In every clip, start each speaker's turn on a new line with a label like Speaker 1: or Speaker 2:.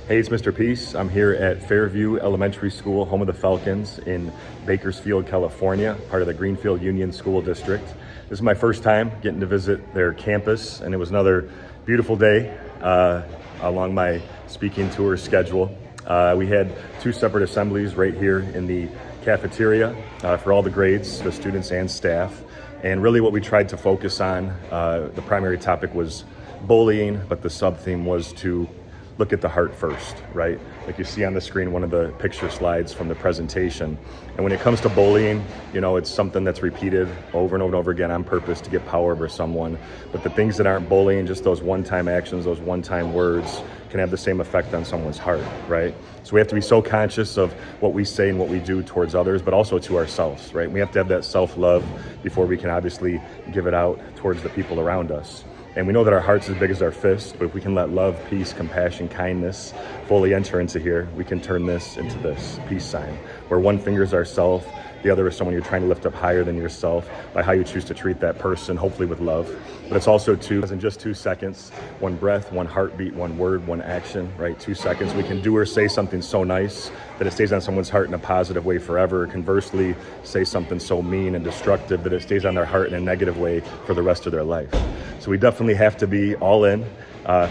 Speaker 1: Hey, it's Mr. Peace. I'm here at Fairview Elementary School, home of the Falcons in Bakersfield, California, part of the Greenfield Union School District. This is my first time getting to visit their campus, and it was another beautiful day along my speaking tour schedule. We had two separate assemblies right here in the cafeteria for all the grades, the students and staff. And really what we tried to focus on, the primary topic was bullying, but the sub-theme was to look at the heart first, right? Like you see on the screen, one of the picture slides from the presentation. And when it comes to bullying, you know, it's something that's repeated over and over and over again on purpose to get power over someone. But the things that aren't bullying, just those one-time actions, those one-time words, can have the same effect on someone's heart, right? So we have to be so conscious of what we say and what we do towards others, but also to ourselves, right? We have to have that self-love before we can obviously give it out towards the people around us. And we know that our heart's as big as our fist, but if we can let love, peace, compassion, kindness fully enter into here, we can turn this into this peace sign, where one finger is ourself, the other is someone you're trying to lift up higher than yourself by how you choose to treat that person, hopefully with love. But it's also in just 2 seconds, one breath, one heartbeat, one word, one action, right? 2 seconds. We can do or say something so nice that it stays on someone's heart in a positive way forever. Conversely, say something so mean and destructive that it stays on their heart in a negative way for the rest of their life. So we definitely have to be all in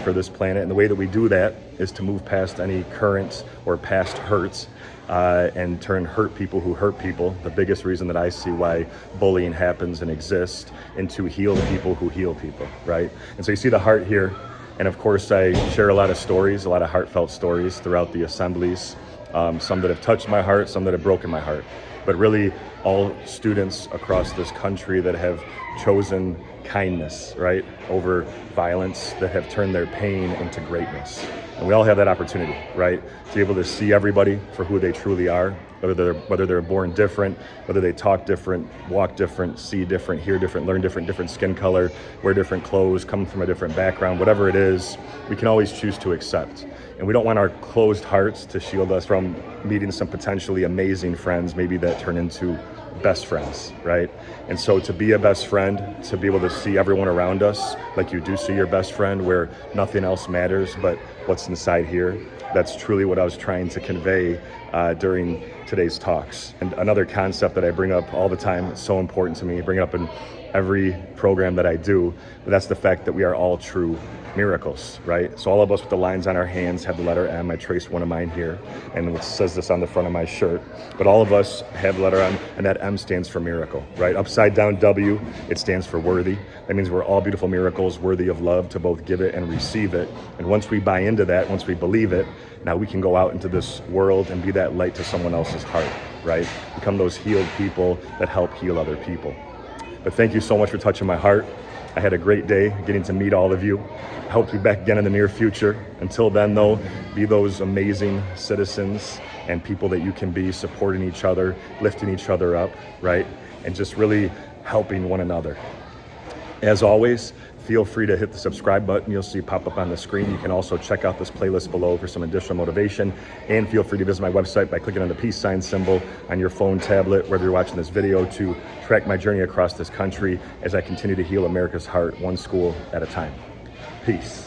Speaker 1: for this planet. And the way that we do that is to move past any current or past hurts and turn hurt people who hurt people, the biggest reason that I see why bullying happens and exists, into healed people who heal people, right? And so you see the heart here. And of course, I share a lot of stories, a lot of heartfelt stories throughout the assemblies, some that have touched my heart, some that have broken my heart. But really, all students across this country that have chosen kindness, right, over violence, that have turned their pain into greatness. And we all have that opportunity, right, to be able to see everybody for who they truly are, whether they're born different, whether they talk different, walk different, see different, hear different, learn different skin color, wear different clothes, come from a different background, whatever it is, we can always choose to accept. And we don't want our closed hearts to shield us from meeting some potentially amazing friends, maybe that turn into best friends, right? And so to be a best friend, to be able to see everyone around us like you do see your best friend, where nothing else matters but what's inside here, that's truly what I was trying to convey during today's talks. And another concept that I bring up all the time, it's so important to me, I bring it up in every program that I do, but that's the fact that we are all true miracles, right? So all of us with the lines on our hands have the letter M. I traced one of mine here, and it says this on the front of my shirt. But all of us have the letter M, and that M stands for miracle, right? Upside down W, it stands for worthy. That means we're all beautiful miracles, worthy of love, to both give it and receive it. And once we buy into that, once we believe it, now we can go out into this world and be that light to someone else's heart, right? Become those healed people that help heal other people. But thank you so much for touching my heart. I had a great day getting to meet all of you. I hope to be back again in the near future. Until then, though, be those amazing citizens and people that you can be, supporting each other, lifting each other up, right? And just really helping one another. As always, feel free to hit the subscribe button you'll see pop up on the screen. You can also check out this playlist below for some additional motivation. And feel free to visit my website by clicking on the peace sign symbol on your phone, tablet, wherever you're watching this video, to track my journey across this country as I continue to heal America's heart, one school at a time. Peace.